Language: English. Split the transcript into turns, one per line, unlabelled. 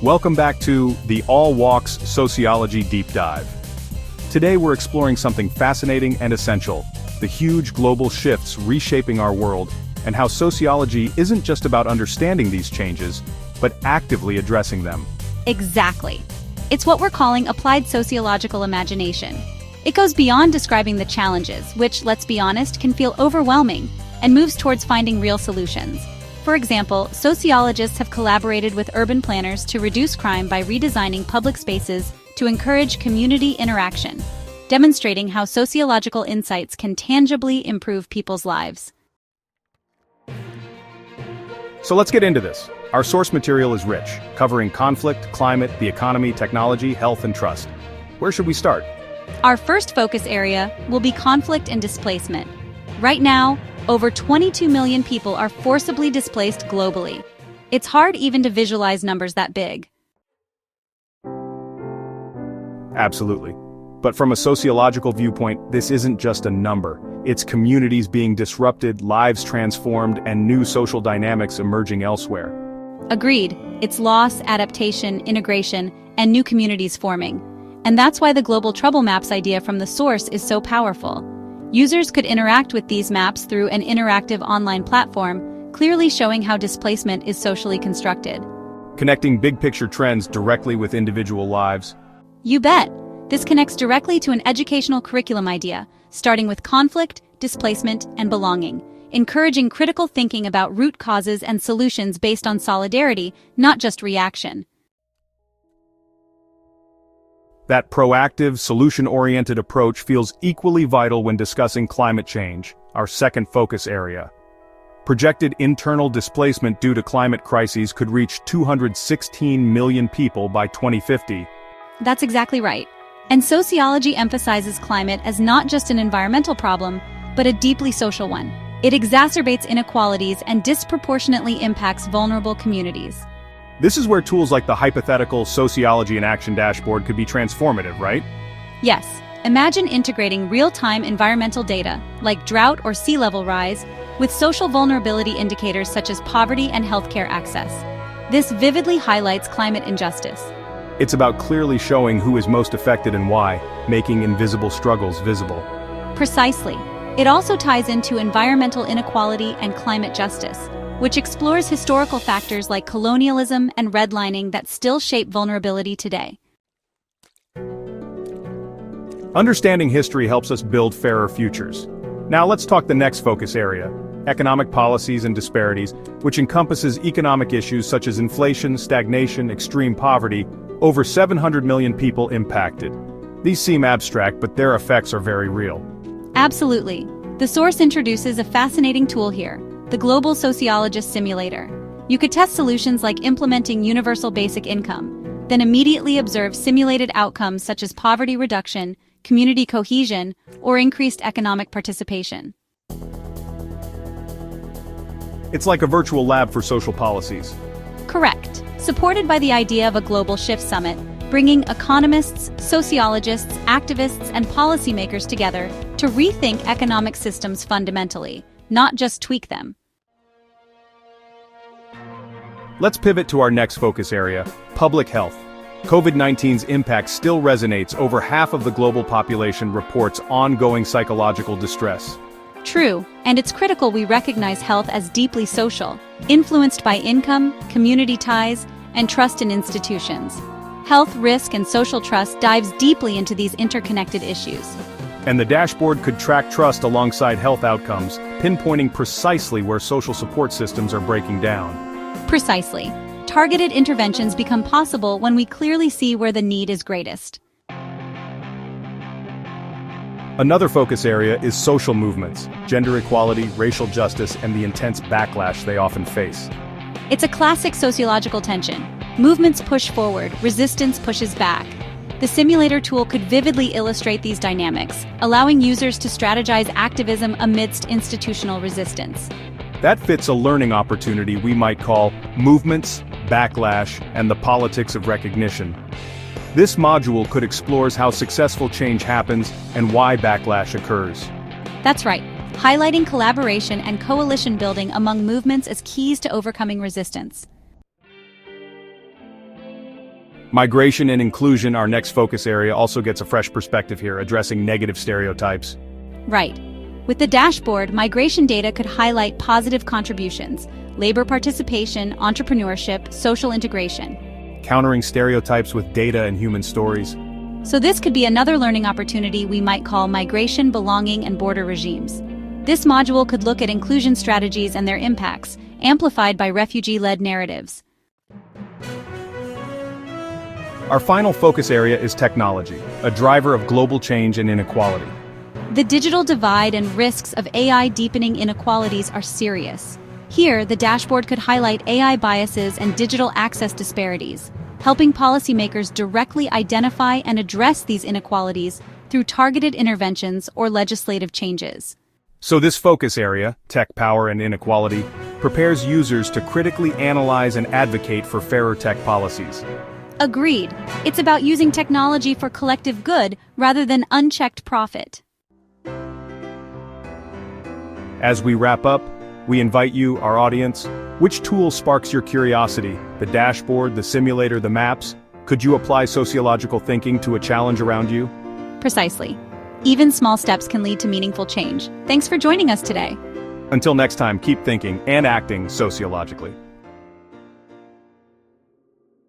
Welcome back to the All Walks Sociology Deep Dive. Today we're exploring something fascinating and essential, the huge global shifts reshaping our world, and how sociology isn't just about understanding these changes, but actively addressing them.
Exactly. It's what we're calling applied sociological imagination. It goes beyond describing the challenges, which, let's be honest, can feel overwhelming, and moves towards finding real solutions. For example, sociologists have collaborated with urban planners to reduce crime by redesigning public spaces to encourage community interaction, demonstrating how sociological insights can tangibly improve people's lives.
So let's get into this. Our source material is rich, covering conflict, climate, the economy, technology, health, and trust. Where should we start?
Our first focus area will be conflict and displacement. Right now, over 22 million people are forcibly displaced globally. It's hard even to visualize numbers that big.
Absolutely. But from a sociological viewpoint, this isn't just a number. It's communities being disrupted, lives transformed, and new social dynamics emerging elsewhere.
Agreed. It's loss, adaptation, integration, and new communities forming. And that's why the global trouble maps idea from the source is so powerful. Users could interact with these maps through an interactive online platform, clearly showing how displacement is socially constructed.
Connecting big-picture trends directly with individual lives.
You bet! This connects directly to an educational curriculum idea, starting with conflict, displacement, and belonging, encouraging critical thinking about root causes and solutions based on solidarity, not just reaction.
That proactive, solution-oriented approach feels equally vital when discussing climate change, our second focus area. Projected internal displacement due to climate crises could reach 216 million people by 2050.
That's exactly right. And sociology emphasizes climate as not just an environmental problem, but a deeply social one. It exacerbates inequalities and disproportionately impacts vulnerable communities.
This is where tools like the hypothetical sociology in action dashboard could be transformative, right?
Yes. Imagine integrating real-time environmental data, like drought or sea level rise, with social vulnerability indicators such as poverty and healthcare access. This vividly highlights climate injustice.
It's about clearly showing who is most affected and why, making invisible struggles visible.
Precisely. It also ties into environmental inequality and climate justice, which explores historical factors like colonialism and redlining that still shape vulnerability today.
Understanding history helps us build fairer futures. Now let's talk the next focus area, economic policies and disparities, which encompasses economic issues such as inflation, stagnation, extreme poverty, over 700 million people impacted. These seem abstract, but their effects are very real.
Absolutely. The source introduces a fascinating tool here, the Global Sociologist Simulator. You could test solutions like implementing universal basic income, then immediately observe simulated outcomes such as poverty reduction, community cohesion, or increased economic participation.
It's like a virtual lab for social policies.
Correct. Supported by the idea of a Global Shift Summit, bringing economists, sociologists, activists, and policymakers together to rethink economic systems fundamentally, not just tweak them.
Let's pivot to our next focus area, public health. COVID-19's impact still resonates. Over half of the global population reports ongoing psychological distress.
True, and it's critical we recognize health as deeply social, influenced by income, community ties, and trust in institutions. Health risk and social trust dives deeply into these interconnected issues.
And the dashboard could track trust alongside health outcomes, pinpointing precisely where social support systems are breaking down.
Precisely. Targeted interventions become possible when we clearly see where the need is greatest.
Another focus area is social movements, gender equality, racial justice, and the intense backlash they often face.
It's a classic sociological tension. Movements push forward, resistance pushes back. The simulator tool could vividly illustrate these dynamics, allowing users to strategize activism amidst institutional resistance.
That fits a learning opportunity we might call movements, backlash, and the politics of recognition. This module could explore how successful change happens and why backlash occurs.
That's right, highlighting collaboration and coalition building among movements as keys to overcoming resistance.
Migration and inclusion, our next focus area, also gets a fresh perspective here, addressing negative stereotypes.
Right. With the dashboard, migration data could highlight positive contributions, labor participation, entrepreneurship, social integration.
Countering stereotypes with data and human stories.
So this could be another learning opportunity we might call migration, belonging, and border regimes. This module could look at inclusion strategies and their impacts, amplified by refugee-led narratives.
Our final focus area is technology, a driver of global change and inequality.
The digital divide and risks of AI deepening inequalities are serious. Here, the dashboard could highlight AI biases and digital access disparities, helping policymakers directly identify and address these inequalities through targeted interventions or legislative changes.
So this focus area, tech power and inequality, prepares users to critically analyze and advocate for fairer tech policies.
Agreed. It's about using technology for collective good rather than unchecked profit.
As we wrap up, we invite you, our audience, which tool sparks your curiosity? The dashboard, the simulator, the maps? Could you apply sociological thinking to a challenge around you?
Precisely. Even small steps can lead to meaningful change. Thanks for joining us today.
Until next time, keep thinking and acting sociologically.